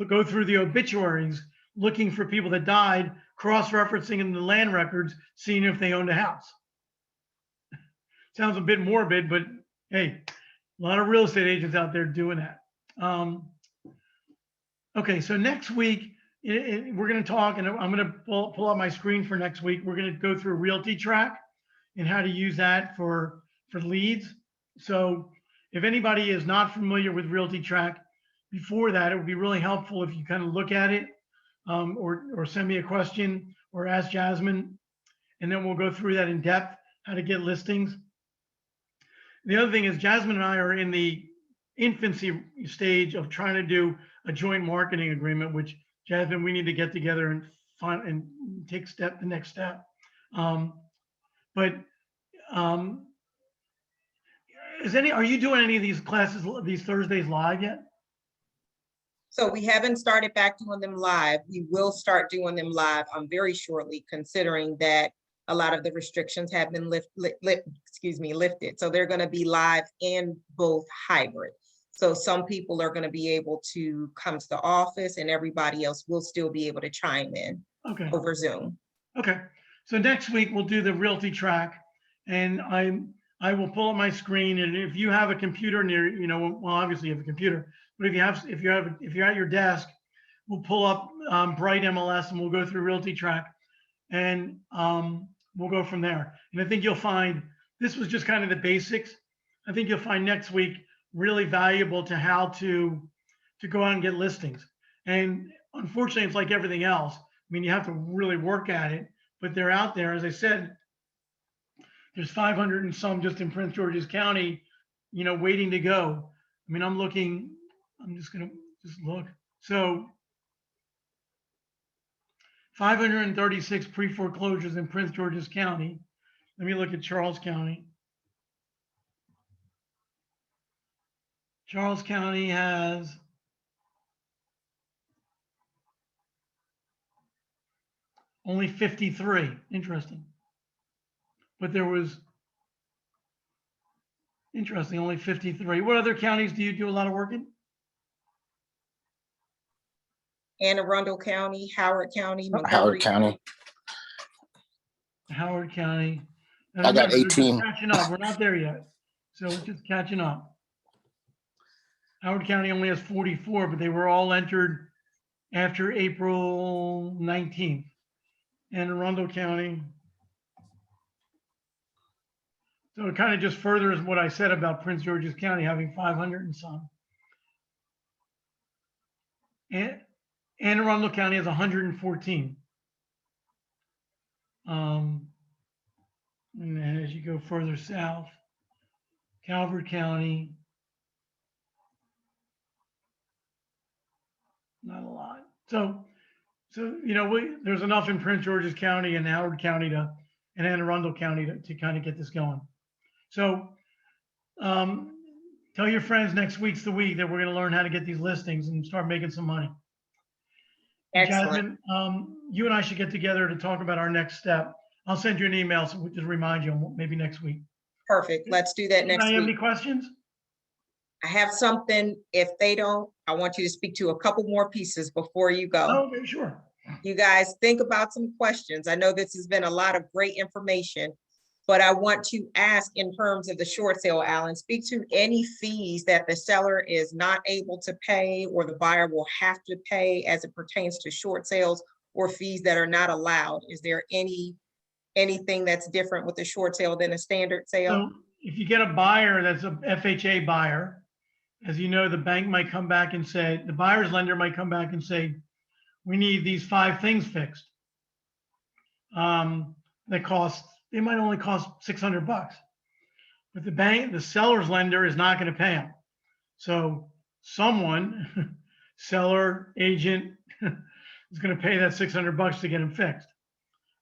go through the obituaries looking for people that died, cross-referencing in the land records, seeing if they owned a house. Sounds a bit morbid, but hey, a lot of real estate agents out there doing that. Okay, so next week, we're going to talk, and I'm going to pull up my screen for next week. We're going to go through Realty Track and how to use that for leads. So if anybody is not familiar with Realty Track, before that, it would be really helpful if you kind of look at it or send me a question or ask Jasmine, and then we'll go through that in depth, how to get listings. The other thing is Jasmine and I are in the infancy stage of trying to do a joint marketing agreement, which Jasmine, we need to get together and find and take the next step. Are you doing any of these classes, these Thursdays live yet? So we haven't started back doing them live. We will start doing them live very shortly, considering that a lot of the restrictions have been lifted. So they're going to be live and both hybrid. So some people are going to be able to come to the office and everybody else will still be able to chime in over Zoom. Okay. So next week we'll do the Realty Track, and I will pull up my screen, and if you have a computer near, well, obviously you have a computer, but if you're at your desk, we'll pull up Bright MLS and we'll go through Realty Track, and we'll go from there. And I think you'll find this was just kind of the basics. I think you'll find next week really valuable to how to go out and get listings. And unfortunately, it's like everything else. I mean, you have to really work at it, but they're out there. As I said, there's 500 and some just in Prince George's County, waiting to go. I mean, I'm just going to look. So 536 pre-foreclosures in Prince George's County. Let me look at Charles County. Charles County has only 53. Interesting. But there was, interesting, only 53. What other counties do you do a lot of work in? Anne Arundel County, Howard County, Howard County. Howard County. And I got remember, 18. we're catching up. We're not there yet. So we're just catching up. Howard County only has 44, but they were all entered after April 19th. Anne Arundel County. So it kind of just furthers what I said about Prince George's County having 500 and some. And Anne Arundel County has 114. And then as you go further south, Calvert County, not a lot. So you know, there's enough in Prince George's County and Howard County and Anne Arundel County to kind of get this going. So tell your friends next week's the week that we're going to learn how to get these listings and start making some money. Excellent. Jasmine, you and I should get together to talk about our next step. I'll send you an email so we'll just remind you maybe next week. Perfect. Let's do that next Anybody have any week. questions? I have something. If they don't, I want you to speak to a couple more pieces before you go. Oh, okay, sure. You guys think about some questions. I know this has been a lot of great information, but I want to ask in terms of the short sale, Alan, speak to any fees that the seller is not able to pay or the buyer will have to pay as it pertains to short sales, or fees that are not allowed. Is there anything that's different with the short sale than a standard sale? So if you get a buyer that's a FHA buyer, as you know, the bank might come back and say, the buyer's lender might come back and say, we need these 5 things fixed. They might only cost $600, but the seller's lender is not going to pay them. So someone, seller, agent, is going to pay that $600 to get them fixed.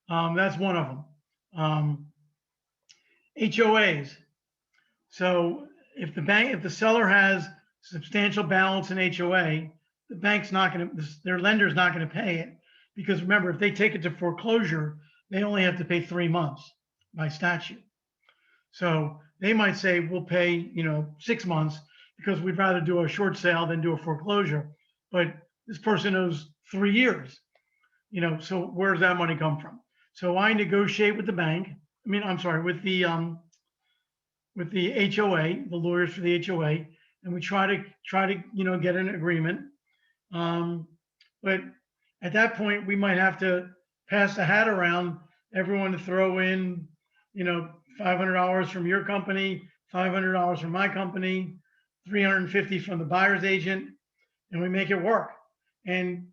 That's one of them. HOAs. So if the seller has substantial balance in HOA, the bank's not going to, their lender's not going to pay it, because remember, if they take it to foreclosure, they only have to pay 3 months by statute. So they might say, we'll pay, 6 months because we'd rather do a short sale than do a foreclosure. But this person owes 3 years, so where does that money come from? So I negotiate with the bank. With the HOA, the lawyers for the HOA, and we try to get an agreement. But at that point, we might have to pass the hat around, everyone to throw in, $500 from your company, $500 from my company, $350 from the buyer's agent, and we make it work. And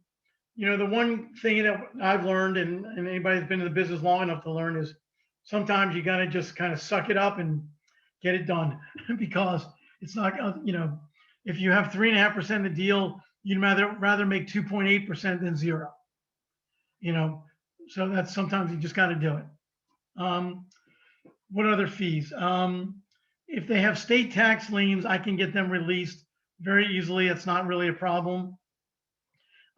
the one thing that I've learned, and anybody that's been in the business long enough to learn, is sometimes you gotta just kind of suck it up and get it done, because it's not, if you have 3.5% of the deal, you'd rather make 2.8% than 0. So that's, sometimes you just got to do it. What other fees? If they have state tax liens, I can get them released very easily. It's not really a problem.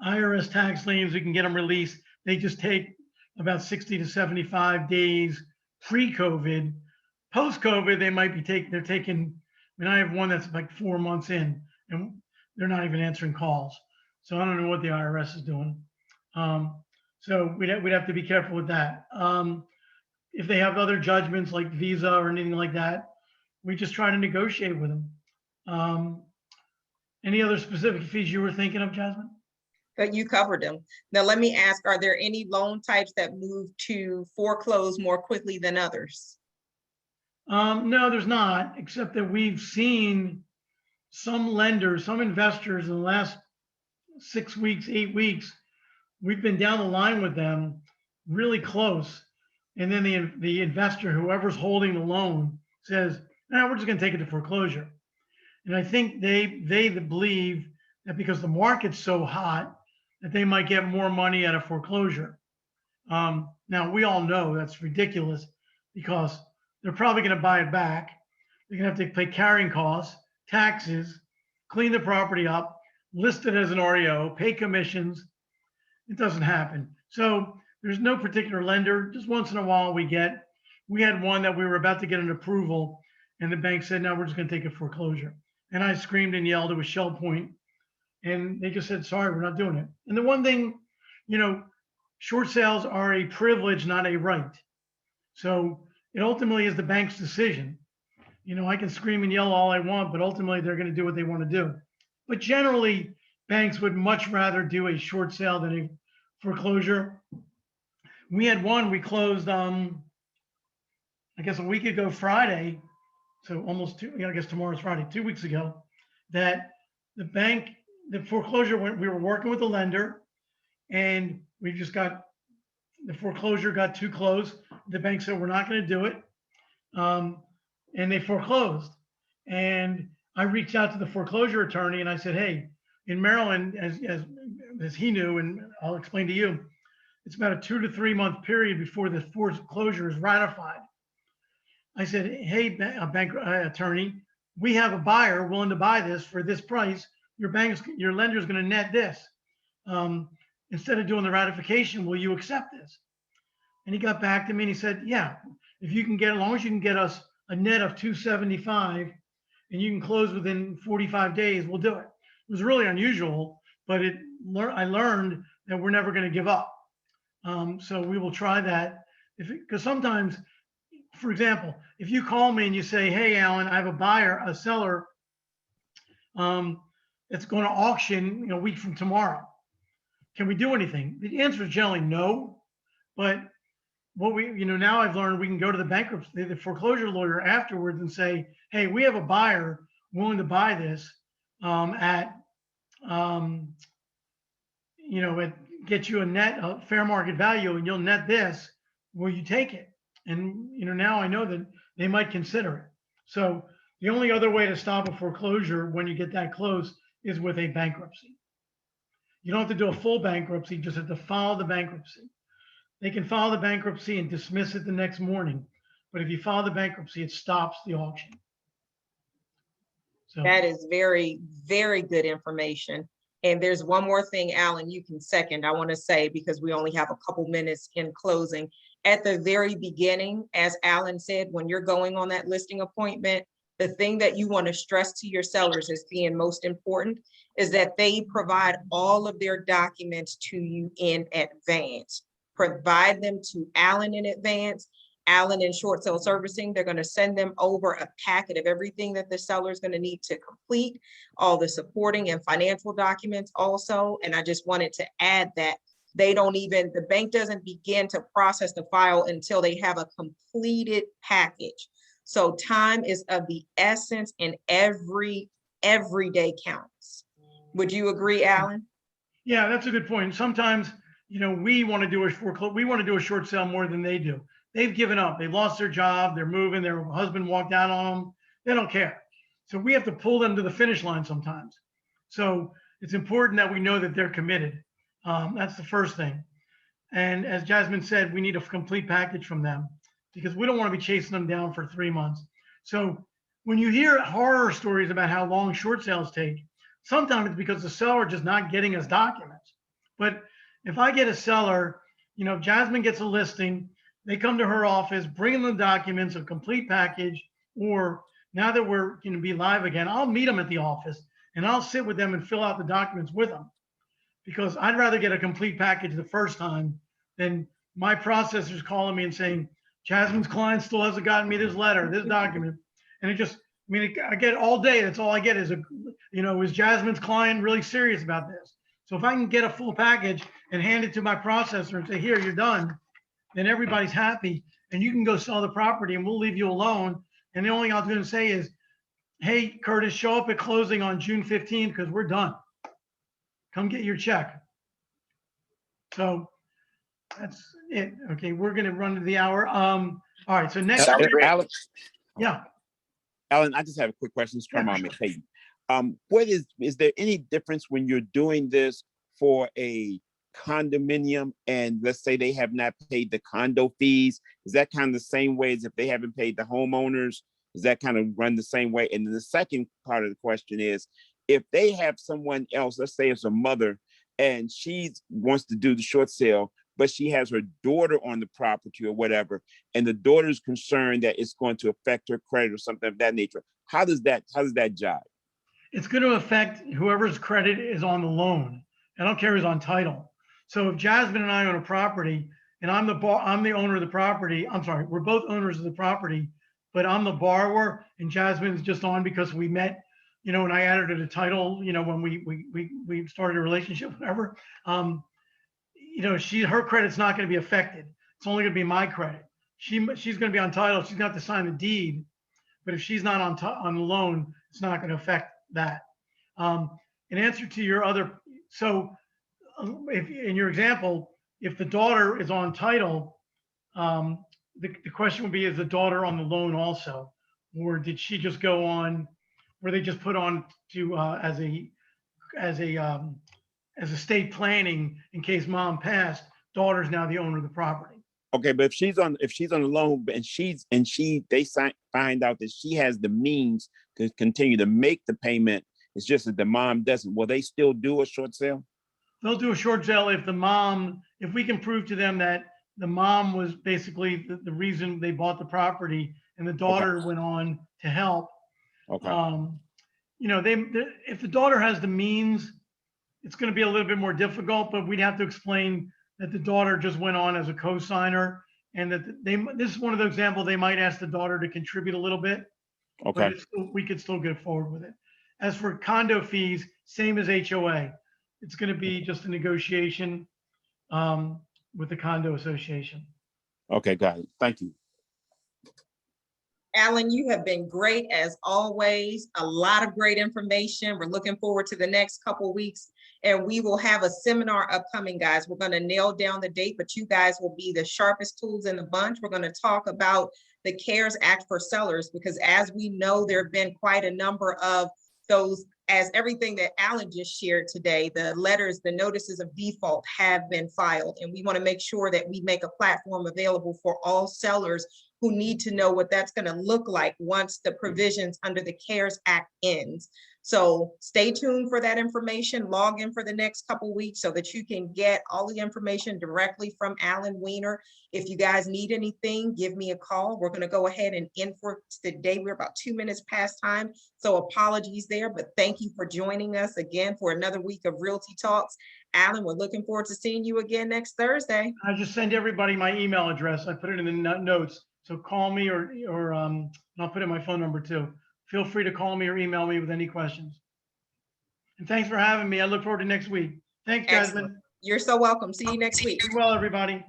IRS tax liens, we can get them released. They just take about 60 to 75 days pre-COVID. Post-COVID, they might be taking, I have one that's like 4 months in, and they're not even answering calls. So I don't know what the IRS is doing. So we'd have to be careful with that. If they have other judgments like Visa or anything like that, we just try to negotiate with them. Any other specific fees you were thinking of, Jasmine? But you covered them. Now let me ask, are there any loan types that move to foreclose more quickly than others? No, there's not, except that we've seen some lenders, some investors in the last 6 weeks, 8 weeks, we've been down the line with them really close. And then the investor, whoever's holding the loan, says, "No, we're just going to take it to foreclosure." And I think they believe that because the market's so hot, that they might get more money at a foreclosure. Now, we all know that's ridiculous, because they're probably going to buy it back. They're going to have to pay carrying costs, taxes, clean the property up, list it as an REO, pay commissions. It doesn't happen. So there's no particular lender. Just once in a while we had one that we were about to get an approval, and the bank said, "No, we're just going to take a foreclosure." And I screamed and yelled. It was Shell Point. And they just said, "Sorry, we're not doing it." And the one thing, short sales are a privilege, not a right. So it ultimately is the bank's decision. I can scream and yell all I want, but ultimately they're going to do what they want to do. But generally, banks would much rather do a short sale than a foreclosure. We had one, we closed I guess a week ago Friday, so almost two, I guess tomorrow's Friday, 2 weeks ago, that the bank, the foreclosure went, we were working with the lender, and we just got, the foreclosure got too close. The bank said, we're not going to do it. And they foreclosed. And I reached out to the foreclosure attorney and I said, hey, in Maryland, as he knew, and I'll explain to you, it's about a 2 to 3 month period before the foreclosure is ratified. I said, hey, bank attorney, we have a buyer willing to buy this for this price. Your lender is going to net this. Instead of doing the ratification, will you accept this? And he got back to me and he said, yeah, if you can get, as long as you can get us a net of 275 and you can close within 45 days, we'll do it. It was really unusual, but I learned that we're never going to give up. So we will try that. Because sometimes, for example, if you call me and you say, hey, Alan, I have a seller that's going to auction, a week from tomorrow. Can we do anything? The answer is generally no. But what now I've learned, we can go to the foreclosure lawyer afterwards and say, hey, we have a buyer willing to buy this get you a net fair market value and you'll net this. Will you take it? And, now I know that they might consider it. So the only other way to stop a foreclosure when you get that close is with a bankruptcy. You don't have to do a full bankruptcy, just have to file the bankruptcy. They can file the bankruptcy and dismiss it the next morning. But if you file the bankruptcy, it stops the auction. So that is very, very good information. And there's one more thing, Alan, you can second, I want to say, because we only have a couple minutes in closing. At the very beginning, as Alan said, when you're going on that listing appointment, the thing that you want to stress to your sellers as being most important is that they provide all of their documents to you in advance. Provide them to Alan in advance. Alan in short sale servicing, they're going to send them over a packet of everything that the seller is going to need to complete, all the supporting and financial documents also. And I just wanted to add that the bank doesn't begin to process the file until they have a completed package. So time is of the essence, and every day counts. Would you agree, Alan? Yeah, that's a good point. Sometimes, we want to do a short sale more than they do. They've given up. They lost their job. They're moving. Their husband walked out on them. They don't care. So we have to pull them to the finish line sometimes. So it's important that we know that they're committed. That's the first thing. And as Jasmine said, we need a complete package from them because we don't want to be chasing them down for 3 months. So when you hear horror stories about how long short sales take, sometimes it's because the seller is just not getting us documents. But if I get a seller, if Jasmine gets a listing, they come to her office, bring them the documents, a complete package, or now that we're going to be live again, I'll meet them at the office and I'll sit with them and fill out the documents with them. Because I'd rather get a complete package the first time than my processors calling me and saying, Jasmine's client still hasn't gotten me this letter, this document. And I get all day. That's all I get is is Jasmine's client really serious about this? So if I can get a full package and hand it to my processor and say, here, you're done, then everybody's happy and you can go sell the property and we'll leave you alone. And the only thing I was going to say is, hey, Curtis, show up at closing on June 15th because we're done. Come get your check. So that's it. Okay, we're going to run to the hour. All right, so next. Alex. Yeah. Alan, I just have a quick question. It's from McPayten. Is there any difference when you're doing this for a condominium and let's say they have not paid the condo fees? Is that kind of the same way as if they haven't paid the homeowners? Is that kind of run the same way? And then the second part of the question is, if they have someone else, let's say it's a mother, and she wants to do the short sale, but she has her daughter on the property or whatever, and the daughter's concerned that it's going to affect her credit or something of that nature, how does that jive? It's going to affect whoever's credit is on the loan. I don't care who's on title. So if Jasmine and I own a property and I'm the owner of the property, I'm sorry, we're both owners of the property, but I'm the borrower and Jasmine's just on because we met, and I added her to title, when we started a relationship, whatever. Her credit's not going to be affected. It's only going to be my credit. she's going to be on title. She's got to sign the deed, but if she's not on the loan, it's not going to affect that. In answer to your other, so if in your example, if the daughter is on title, the question would be, is the daughter on the loan also, or did she just go on, were they just put on to as a state planning in case mom passed, daughter's now the owner of the property. Okay, but if she's on the loan and find out that she has the means to continue to make the payment, it's just that the mom doesn't, will they still do a short sale? They'll do a short sale if we can prove to them that the mom was basically the reason they bought the property and the daughter went on to help. Okay. You know, if the daughter has the means, it's going to be a little bit more difficult, but we'd have to explain that the daughter just went on as a co-signer, and that this is one of the examples they might ask the daughter to contribute a little bit. Okay. But we could still get forward with it. As for condo fees, same as HOA. It's going to be just a negotiation with the condo association. Okay, got it. Thank you. Alan, you have been great as always. A lot of great information. We're looking forward to the next couple of weeks, and we will have a seminar upcoming, guys. We're going to nail down the date, but you guys will be the sharpest tools in the bunch. We're going to talk about the CARES Act for sellers, because as we know, there have been quite a number of those, as everything that Alan just shared today, the letters, the notices of default have been filed, and we want to make sure that we make a platform available for all sellers who need to know what that's going to look like once the provisions under the CARES Act ends. So stay tuned for that information. Log in for the next couple of weeks so that you can get all the information directly from Alan Weiner. If you guys need anything, give me a call. We're going to go ahead and end for today. We're about 2 minutes past time, so apologies there, but thank you for joining us again for another week of Realty Talks. Alan, we're looking forward to seeing you again next Thursday. I just send everybody my email address. I put it in the notes. So call me or I'll put in my phone number too. Feel free to call me or email me with any questions. And thanks for having me. I look forward to next week. Thanks, Jasmine. Excellent. You're so welcome. See you next week. Be well, everybody.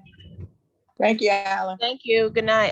Thank you, Alan. Thank you. Good night.